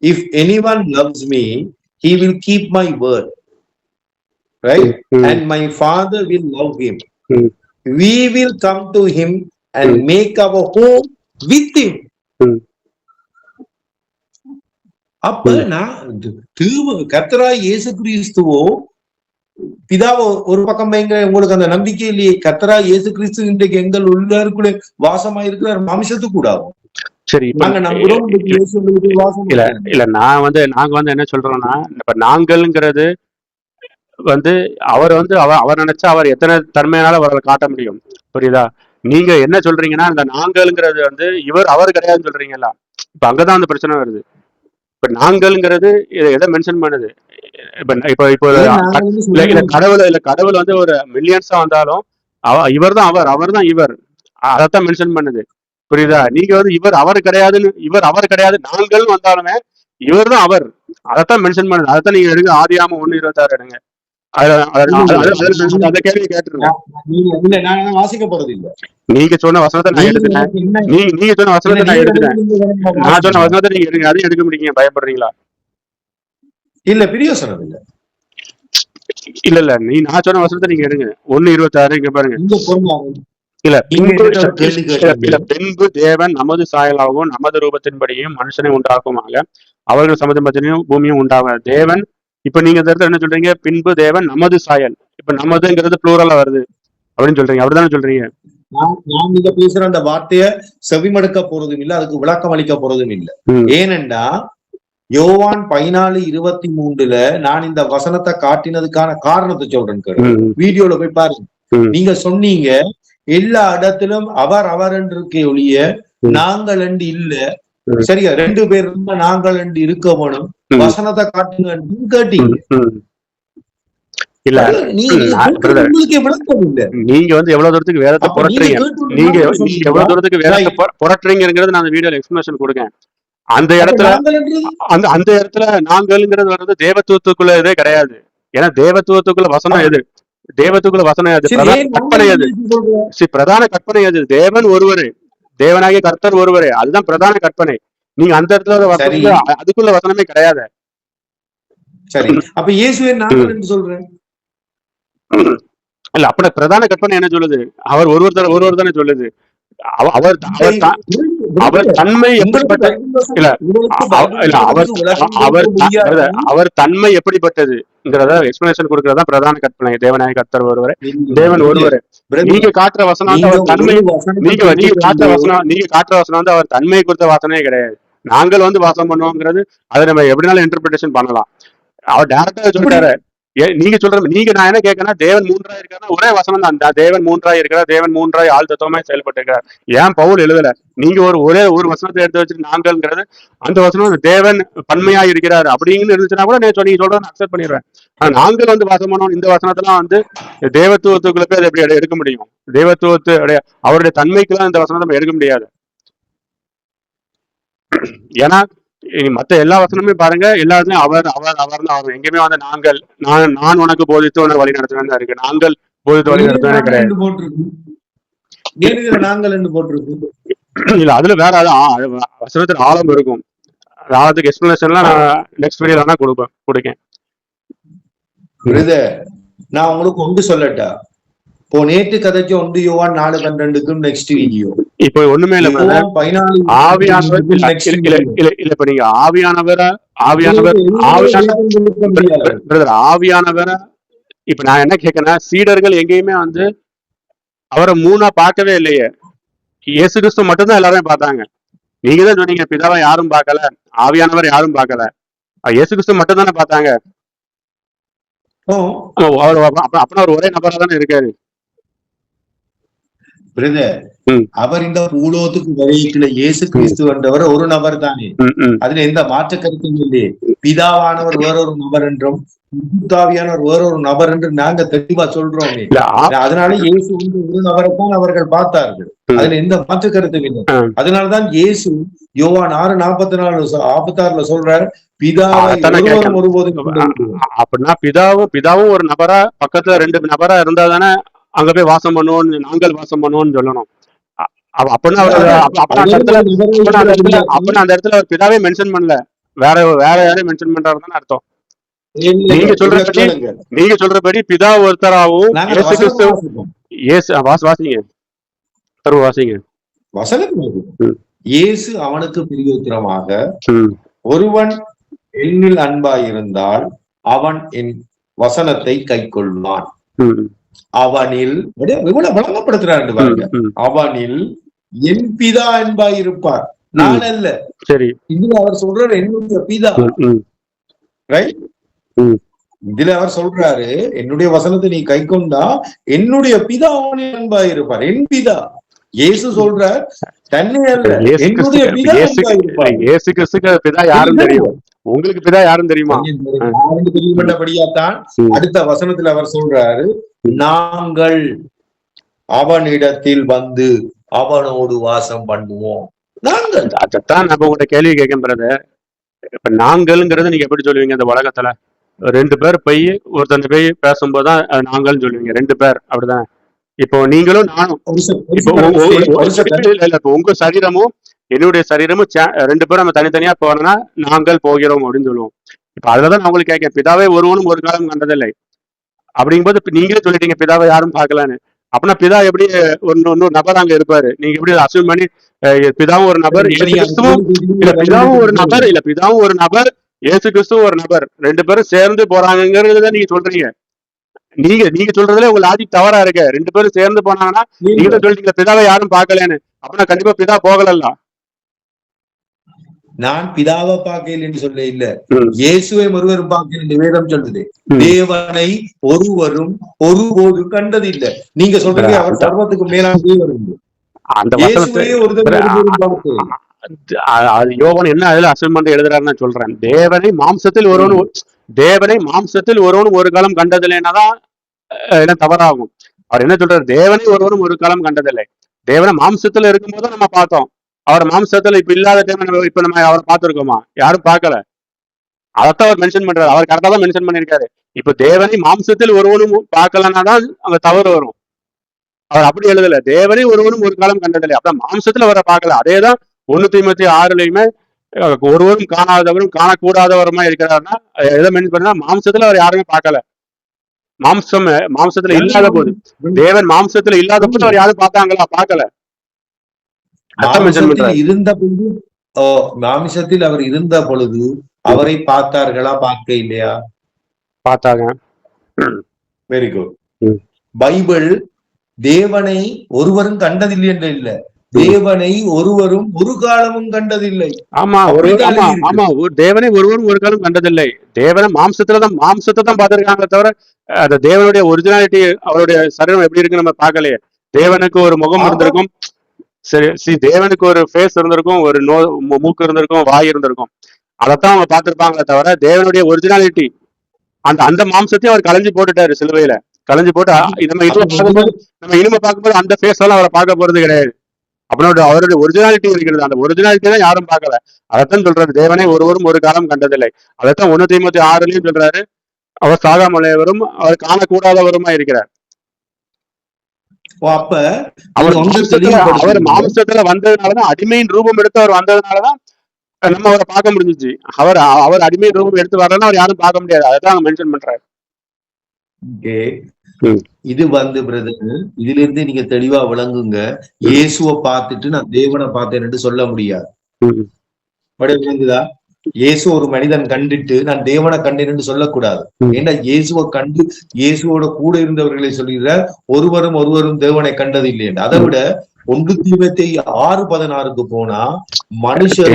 if anyone loves me, he will keep my word, right? And my Father will love him. We will come to him and make our home with him. அப்ப நான் கர்த்தராய் இயேசு கிறிஸ்துவோ பிதாவோ ஒரு பக்கம் வைங்க. உங்களுக்கு அந்த நம்பிக்கை இல்லையே? கர்த்தராய் இயேசு கிறிஸ்து இன்றைக்கு எங்கள் உள்ளாருக்குள்ளே வாசமா இருக்கிறார், மாமிசத்துக்கு கூடாது. சரி, இல்ல நாங்க வந்து என்ன சொல்றோம்னா, இப்ப நாங்கள்ங்கிறது வந்து அவர் வந்து அவர் நினைச்சா அவர் எத்தனை தன்மையினால அவரை காட்ட முடியும், புரியுதா? நீங்க என்ன சொல்றீங்கன்னா, இந்த நாங்கள்ங்கிறது வந்து அவர் கிடையாதுன்னு சொல்றீங்களா? இப்ப அங்கதான் அந்த பிரச்சனை வருது. இப்ப நாங்கள்ங்கிறது எதை மென்ஷன் பண்ணுது? கடவுள் வந்து ஒரு மில்லியன்ஸா வந்தாலும் அவர் தான் இவர், அதைத்தான் மென்ஷன் பண்ணுது. புரியுதா? நீங்க வந்து இவர் அவர் கிடையாதுன்னு, இவர் அவர் கிடையாது நாங்கள் வந்தாலுமே இவர் தான் அவர். அதைத்தான் மென்ஷன் பண்ணுது. அதைத்தான் நீங்க எடுங்க, ஆதியாகமம் 1:26 எடுங்க. அந்த கேள்வி கேட்டுருங்க. நான் வாசிக்க போறது இல்ல. நீங்க சொன்ன வசனத்தை நான் எடுத்துட்டேன். நீங்க சொன்ன வசனத்தை நான் எடுத்துட்டேன். நான் சொன்ன வசனத்தை நீங்க எடுங்க. அதையும் எடுக்க முடியுங்க. பயப்படுறீங்களா? இல்ல, பிரியோசனம் இல்ல. இல்ல நான் சொன்ன வசனத்தை நீங்க எடுங்க. 1:26 இங்க பாருங்க. இல்ல பின்பு தேவன் நமது சாயலாகவும் நமது ரூபத்தின்படியும் மனுஷனை உண்டாக்குமாக அவர்கள் சமுதாயத்தினையும் பூமியும் உண்டாக. தேவன் இப்ப நீங்க இந்த இடத்துல என்ன சொல்றீங்க? பின்பு தேவன் நமது சாயல். இப்ப நமதுங்கிறது ப்ளூரலா வருது அப்படின்னு சொல்றீங்க. அப்படிதானே சொல்றீங்க? நான் இங்க பேசுற அந்த வார்த்தைய செவிமடுக்க போறதும் இல்ல, அதுக்கு விளக்கம் அளிக்க போறதும் இல்ல. ஏனென்றா யோவான் 14:23 நான் இந்த வசனத்தை காட்டினதுக்கான காரணத்தை சொல்றேன். வீடியோல போய் பாருங்க. நீங்க சொன்னீங்க எல்லா இடத்திலும் அவர் அவர் என்று இருக்க ஒழிய நாங்கள் என்று இல்ல. சரியா? 2 பேர் இருந்தா நாங்கள் என்று இருக்க வேணும். வசனத்தை காட்டுங்க கேட்டீங்க. இல்ல நீங்க வந்து எவ்வளவு தூரத்துக்கு வேதத்தை புரட்டுறீங்க, நீங்க எவ்வளவு தூரத்துக்கு வேதத்தை புரட்டுறீங்கிறது நான் அந்த வீடியோல எக்ஸ்பிளனேஷன் கொடுக்கேன். அந்த இடத்துல அந்த இடத்துல நாங்கள்ங்கிறது வர்றது தேவத்துவத்துக்குள்ள இதே கிடையாது. ஏன்னா தேவத்துவத்துக்குள்ள வசனம் எது? தேவத்துக்குள்ள வசனம் எது? கற்பனை எது? பிரதான கற்பனை எது? தேவன் ஒருவரு, தேவனாகிய கர்த்தர் ஒருவரே. அதுதான் பிரதான கற்பனை. நீங்க அந்த இடத்துல அதுக்குள்ள வசனமே கிடையாது. சரி, அப்ப இயேசுவே நாங்கள் என்று சொல்றேன். இல்ல, அப்படி பிரதான கற்பனை என்ன சொல்லுது? அவர் ஒருவர் தானே சொல்லுது. அவர் தன்மை எப்படிப்பட்ட அவர் தன்மை எப்படிப்பட்டதுங்கிறத எக்ஸ்பிளனேஷன் கொடுக்கறதா பிரதான கற்பனை. தேவனாய கர்த்தர் ஒருவரே, தேவன் ஒருவரே. நீங்க காட்டுற வசனம் வந்து அவர் தன்மை, நீங்க காட்டுற வசனம் வந்து அவர் தன்மை குறித்த வாசனையே கிடையாது. நாங்கள் வந்து வாசம் பண்ணுவோங்கிறது அதை நம்ம எப்படினாலும் இன்டர்பிரேஷன் பண்ணலாம். அவர் டைரக்டா சொல்லிட்டாரு. நீங்க சொல்ற நீங்க நான் என்ன கேட்கறேன்னா, தேவன் 3 இருக்காருன்னா ஒரே வசனம் தான். தேவன் 3 இருக்கிறார், தேவன் 3 ஆள் தத்துவமாய் செயல்பட்டு இருக்கிறார். ஏன் பவுல் எழுதல? நீங்க ஒரே ஒரு வசனத்தை எடுத்து வச்சுட்டு நாங்கள்ங்கிறது அந்த வசனம் தேவன் பன்மையா இருக்கிறார் அப்படின்னு இருந்துச்சுன்னா கூட நீங்க சொல்றதை அக்செப்ட் பண்ணிடுவேன். ஆனா நாங்கள் வந்து வாசம் பண்ணணும் இந்த வசனத்தெல்லாம் வந்து தேவத்துவத்துக்குள்ள அதை எப்படி எடுக்க முடியும்? தேவத்துவத்து அவருடைய தன்மைக்கெல்லாம் இந்த வசனத்தை நம்ம எடுக்க முடியாது. ஏன்னா மத்த எல்லா வசனமே பாருங்க, எல்லாத்துலயும் அவர் அவர் அவர் தான் வரும். எங்கேயுமே வந்து நாங்கள் நான் உனக்கு போதித்து உனக்கு வழி நடத்துவேன் தான் இருக்கு. நாங்கள் போதித்து வழி நடத்துவேன் கிடையாது. இல்ல, அதுல வேற வசனத்துல ஆழம் இருக்கும். ஆழத்துக்கு எக்ஸ்பிளனேஷன்லாம் நான் நெக்ஸ்ட் வீடியோல வேணா கொடுக்கேன். நான் உங்களுக்கு ஒன்று சொல்லட்டா? இப்போ நேற்று கதைக்கு 1 யோவான் 4:12க்கும் நெக்ஸ்ட் வீடியோ. இப்போ ஒண்ணுமே இல்ல, ஆவியானவர் இல்ல. இப்ப நீங்க ஆவியானவரை இப்ப நான் என்ன கேட்கறேன்னா, சீடர்கள் எங்கேயுமே வந்து அவரை 3 பார்க்கவே இல்லையே. இயேசு கிறிஸ்து மட்டும்தான் எல்லாருமே பார்த்தாங்க. நீங்க தான் சொன்னீங்க பிதாவை யாரும் பார்க்கல, ஆவியானவர் யாரும் பார்க்கல, இயேசு கிறிஸ்து மட்டும் தானே பார்த்தாங்க. அப்பனா அவர் ஒரே நபரா தானே இருக்காரு. அவர் இந்த பூலோகத்துக்கு வரையில இயேசு கிறிஸ்து என்றவர் ஒரு நபர் தானே. அதுல எந்த மாற்று கருத்தும் இல்லையே. பிதாவானவர் வேறொரு நபர் என்றும் தாவியானவர் வேறொரு நபர் என்று நாங்க தெளிவா சொல்றோமே. அதனால இயேசு ஒரு நபரைத்தான் அவர்கள் பார்த்தார்கள். அதுல எந்த மாற்று கருத்தும் இல்லை. அதனாலதான் இயேசு யோவான் 6:44 சொல்றார், பிதாவை ஒருபோதும். அப்படின்னா பிதாவும் ஒரு நபரா பக்கத்துல 2 நபரா இருந்தா தானே அங்க போய் வாசம் பண்ணுவோம், நாங்கள் வாசம் பண்ணுவோம்னு சொல்லணும். அப்படின்னா அந்த இடத்துல அவர் பிதாவே மென்ஷன் பண்ணல, வேற யாரையும் மென்ஷன் பண்றாருன்னு அர்த்தம். நீங்க சொல்றபடி பிதா ஒருத்தராகவும் இயேசு அவனுக்கு பிரியோத்திரமாக, ஒருவன் என்னில் அன்பாயிருந்தால் அவன் என் வசனத்தை கைக்கொள்வான், அவனில் வழங்கப்படுத்துறாரு பாருங்க, அவனில் என் பிதா அன்பாயிருப்பார், நான் அல்ல. சரி, இதுல அவர் சொல்றாரு என்னுடைய பிதா. ரைட், இதுல அவர் சொல்றாரு என்னுடைய வசனத்தை நீ கை கொண்டா என்னுடைய பிதா அவனில் அன்பாயிருப்பார். என் பிதா இயேசு சொல்றார், தன்னை அல்ல, என்னுடைய பிதா அன்பாயிருப்பார். இயேசு கிறிஸ்துக்கு பிதா யாரும் தெரியும்? உங்களுக்கு பிதா யாரும் தெரியுமா? தெரியுமன்றபடியாத்தான் அடுத்த வசனத்துல அவர் சொல்றாரு, நாங்கள் அவனிடத்தில் வந்து அவனோடு வாசம் பண்ணுவோம். நாங்கள் அதைத்தான் நம்ம உங்கள்கிட்ட கேள்வி கேட்கும் பிரதர். இப்ப நாங்கள்ங்கிறது நீங்க எப்படி சொல்லுவீங்க இந்த உலகத்துல? 2 பேர் போய் ஒருத்தன் போய் பேசும்போதுதான் அது நாங்கள்னு சொல்லுவீங்க. 2 பேர் அப்படிதான். இப்போ நீங்களும் நானும் இப்போ இல்ல இப்போ உங்க சரீரமும் என்னுடைய சரீரமும் 2 பேரும் நம்ம தனித்தனியா போனோம்னா நாங்கள் போகிறோம் அப்படின்னு சொல்லுவோம். இப்ப அதுலதான் நான் உங்களுக்கு கேட்கேன், பிதாவை ஒருவனும் ஒரு காலம் கண்டதில்லை அப்படிங்கும்போது நீங்களே சொல்லிட்டீங்க பிதாவை யாரும் பார்க்கலான்னு. அப்படின்னா பிதா எப்படி இன்னொரு நபர் அங்க இருப்பாரு? நீங்க எப்படி அசியூம் பண்ணி பிதாவும் ஒரு நபர், இயேசு கிறிஸ்துவும் இல்ல பிதாவும் ஒரு நபர், இல்ல பிதாவும் ஒரு நபர், இயேசு கிறிஸ்துவும் ஒரு நபர், 2 பேரும் சேர்ந்து போறாங்கிறத நீங்க சொல்றீங்க. நீங்க சொல்றதுல உங்க லாஜிக் தவறா இருக்கு. 2 பேரும் சேர்ந்து போனாங்கன்னா நீங்க தான் சொல்லிட்டீங்க பிதாவை யாரும் பார்க்கலன்னு. அப்படின்னா கண்டிப்பா பிதா போகலல்ல. நான் பிதாவை பார்க்கல என்று சொல்ல இல்ல, இயேசுவை ஒருவரும் பார்க்கல என்று வேதம் சொல்லுது. தேவனை ஒருவரும் ஒருபோது கண்டதில்லை. நீங்க சொல்றீங்க அவர் சர்வத்துக்கு மேலான தேவன். அந்த யோவான் என்ன அதுல அசைன்மெண்ட் எழுதுறாருன்னு சொல்றேன். தேவனை மாம்சத்தில் ஒருவனும் ஒரு காலம் கண்டதில்லைன்னாதான் என்ன தவறாகும். அவர் என்ன சொல்றாரு? தேவனை ஒருவனும் ஒரு காலம் கண்டதில்லை. தேவனை மாம்சத்துல இருக்கும்போது நம்ம பார்த்தோம். அவர் மாம்சத்துல இப்ப இல்லாத டைம் இப்ப நம்ம அவரை பார்த்திருக்கோமா? யாரும் பார்க்கல. அதைத்தான் அவர் மென்ஷன் பண்றாரு. அவர் கரெக்டா தான் மென்ஷன் பண்ணிருக்காரு. இப்ப தேவனை மாம்சத்தில் ஒருவனும் பார்க்கலன்னா தான் அங்க தவறு வரும். அவர் அப்படி எழுதல, தேவனை ஒருவனும் ஒரு காலம் கண்டதில்லை. அப்ப மாம்சத்துல அவரை பார்க்கல. அதேதான் 1 தீமோத்தேயு 6 ஒருவரும் காணாதவரும் காணக்கூடாதவருமா இருக்கிறாருன்னா எதை மென்ஷன் பண்ணா மாம்சத்துல அவர் யாருமே பார்க்கல. மாம்சத்துல இல்லாத போது, தேவன் மாம்சத்துல இல்லாத போது அவர் யாரும் பார்த்தாங்களா? பார்க்கல. இருந்த பொழுது மாமிசத்தில் அவர் இருந்த பொழுது அவரை பார்த்தார்களா? பார்க்க இல்லையா? பார்த்தாங்க. Very good. பைபிள் தேவனை ஒருவரும் கண்டதில்லை என்று இல்ல, தேவனை ஒருவரும் ஒரு காலமும் கண்டதில்லை. ஆமா தேவனை ஒருவரும் ஒரு காலம் கண்டதில்லை. தேவனை மாம்சத்தை தான் பார்த்திருக்காங்களே தவிர அந்த தேவனுடைய ஒரிஜினாலிட்டி, அவருடைய சரீரம் எப்படி இருக்கு நம்ம பார்க்கலையே. தேவனுக்கு ஒரு முகம் இருந்திருக்கும், சரி தேவனுக்கு ஒரு ஃபேஸ் இருந்திருக்கும், ஒரு மூக்கு இருந்திருக்கும், வாய் இருந்திருக்கும். அதைத்தான் அவங்க பார்த்திருப்பாங்களே தவிர தேவனுடைய ஒரிஜினாலிட்டி அந்த மாம்சத்தையும் அவர் கலைஞ்சு போட்டுட்டாரு சிலுவையில. கலைஞ்சு போட்டு நம்ம இனிமே பார்க்கும்போது அந்த ஃபேஸ் எல்லாம் அவரை பார்க்க போறது கிடையாது. அவருடைய ஒரிஜினாலிட்டி இருக்கிறது. அந்த ஒரிஜினாலிட்டி தான் யாரும் பார்க்கல. அதைத்தான் சொல்றாரு, தேவனை ஒருவரும் ஒரு காலம் கண்டதில்லை. அதைத்தான் 1 தீமோத்தேயு 6 சொல்றாரு, அவர் சாகாமலையவரும் அவர் காணக்கூடாதவருமா இருக்கிறார். அப்ப அவர் மாம்சத்துல வந்ததுனாலதான், அடிமையின் ரூபம் எடுத்து அவர் வந்ததுனாலதான் நம்ம அவரை பார்க்க முடிஞ்சிச்சு. அவர் அடிமையின் ரூபம் எடுத்து வரலன்னா அவர் யாரும் பார்க்க முடியாது. அதான் மென்ஷன் பண்றாரு. இது பிரதர், இதுல இருந்து நீங்க தெளிவா விளங்குங்க. இயேசுவை பார்த்துட்டு நான் தேவனை பார்த்தேன்னு சொல்ல முடியாது. விளங்குதா? இயேசு ஒரு மனிதன் கண்டுட்டு நான் தேவனை கண்டேன்னு சொல்லக்கூடாது. ஏன்னா இயேசுவை கண்டு இயேசுவோட கூட இருந்தவர்களை சொல்லுகிற ஒருவரும் தேவனை கண்டது இல்லை. அதை விட 1 தீமோத்தேயு 6:16 போனா மனுஷர்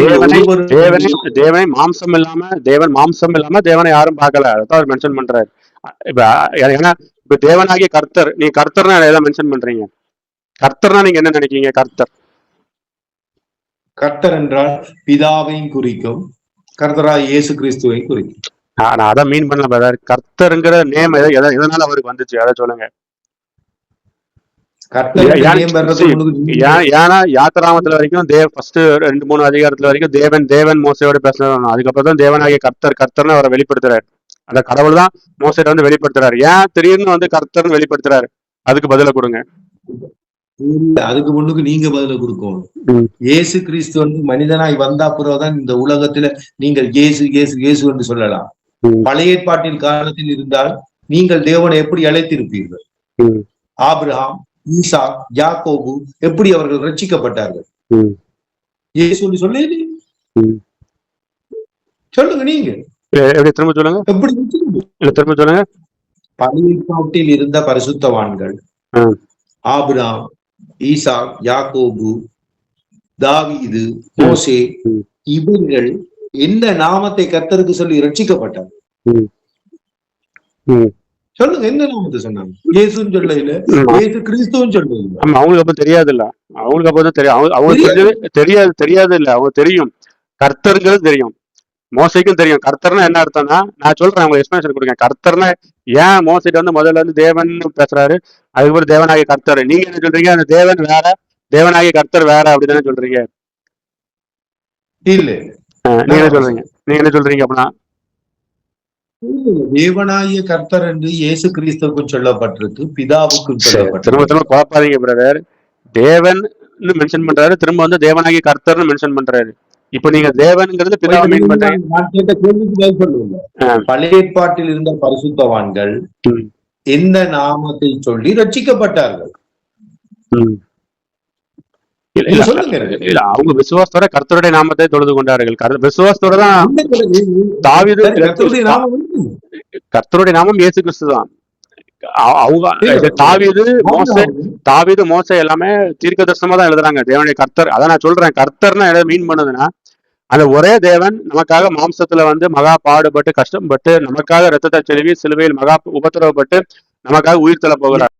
தேவனை மாம்சம் இல்லாம தேவனை யாரும் பார்க்கல. அதான் அவர் மென்ஷன் பண்றாரு. ஏன்னா இப்ப தேவனாகிய கர்த்தர், நீங்க கர்த்தர்னா எதை மென்ஷன் பண்றீங்க? கர்த்தர்னா நீங்க என்ன நினைக்கீங்க? கர்த்தர் என்றால் பிதாவையும் குறிக்கும், கர்த்தரா இயேசு கிறிஸ்துவை குறிக்கும். நான் அதான் மீன் பண்ணல பிரதர். கர்த்தருங்கிற நேம் எதனால அவருக்கு வந்துச்சு அதை சொல்லுங்க. ஏன்னா யாத்திராமத்துல வரைக்கும் ஃபர்ஸ்ட் 2-3 அதிகாரத்துல வரைக்கும் தேவன் மோசையோட பேசினது. அதுக்கப்புறம் தான் தேவனாகிய கர்த்தர்னு அவரை வெளிப்படுத்துறாரு. அந்த கடவுள் தான் மோசையில வந்து வெளிப்படுத்துறாரு. ஏன் திடீர்னு கர்த்தர்னு வெளிப்படுத்துறாரு? அதுக்கு பதில கொடுங்க. அதுக்கு முன்னுக்கு நீங்க பதில கொடுக்கணும். இயேசு கிறிஸ்து மனிதனாய் வந்தா பிறகுதான் இந்த உலகத்துல நீங்கள் இயேசு என்று சொல்லலாம். பழைய ஏற்பாட்டின் காலத்தில் இருந்தால் நீங்கள் தேவனை எப்படி அழைத்திருப்பீர்கள்? ஆபிரகாம், ஈசாக், யாக்கோபு எப்படி அவர்கள் ரட்சிக்கப்பட்டார்கள்? இயேசு சொல்லி சொல்லுங்க. நீங்க திரும்ப சொல்லுங்க. எப்படி திரும்ப சொல்லுங்க. பழைய ஏற்பாட்டில் இருந்த பரிசுத்தவான்கள் ஆபிரகாம், ஈசாக், யாக்கோபு, தாவீது, மோசே இவர்கள் எந்த நாமத்தை கர்த்தருக்கு சொல்லி ரட்சிக்கப்பட்டாங்க? சொல்லுங்க, எந்த நாமத்தை சொன்னாங்க? இயேசுன்னு சொல்ல இல்ல, இயேசு கிறிஸ்துன்னு சொல்ல இல்ல. அவங்களுக்கு அப்ப தெரியாது இல்ல, அவங்களுக்கு அப்பதான் தெரியும். அவங்களுக்கு தெரியாது இல்ல, அவங்க தெரியும். கர்த்தருங்கிறது தெரியும், மோசைக்கும் தெரியும். கர்த்தர்னா என்ன அர்த்தம்னா, நான் சொல்றேன், அவங்க எக்ஸ்பிளேஷன் கொடுங்க. கர்த்தர்னா ஏன் மோசைட்டு முதல்ல தேவன் பேசுறாரு, அதுக்கப்புறம் தேவனாகிய கர்த்தர். நீங்க என்ன சொல்றீங்க? அந்த தேவன் வேற, தேவனாகிய கர்த்தர் வேற அப்படிதானே சொல்றீங்க. இல்ல நீங்க என்ன சொல்றீங்க? நீங்க என்ன சொல்றீங்க அப்படின்னா? தேவனாகிய கர்த்தர் என்று இயேசு கிறிஸ்துவுக்கும் சொல்லப்பட்டிருக்கு, பிதாவுக்கும் திரும்ப சொல்லப்பட்டிருக்கு. திரும்ப குழப்பாதீங்க பிரதர். தேவன் மென்ஷன் பண்றாரு, திரும்ப வந்து தேவனாகிய கர்த்தர்னு மென்ஷன் பண்றாரு. இப்ப நீங்க தேவன்ங்கிறது பிதாவை மீன் பண்றீங்க. நான் கேட்ட கேள்விக்கு பதில் சொல்லுங்க. பழைய ஏற்பாட்டில் இருந்த பரிசுத்தவான்கள் எந்த நாமத்தை சொல்லி ரட்சிக்கப்பட்டார்கள்? இல்ல, அவங்க விசுவாசத்தோட கர்த்தருடைய நாமத்தை தொழுது கொண்டார்கள். விசுவாசத்தோட தான் தாவீது, கர்த்தருடைய நாமம் இயேசு கிறிஸ்து தான். அவங்க தாவீது மோசே எல்லாமே தீர்க்கதரிசனமா தான் எழுதுறாங்க தேவனுடைய கர்த்தர். அதான் நான் சொல்றேன், கர்த்தர்னா எதை மீன் பண்ணுதுன்னா, அந்த ஒரே தேவன் நமக்காக மாம்சத்துல வந்து மகா பாடுபட்டு கஷ்டப்பட்டு நமக்காக ரத்தத்தை செலுவி சிலுவையில் மகா உபத்திரவப்பட்டு நமக்காக உயிர் தள்ள போகிறார்.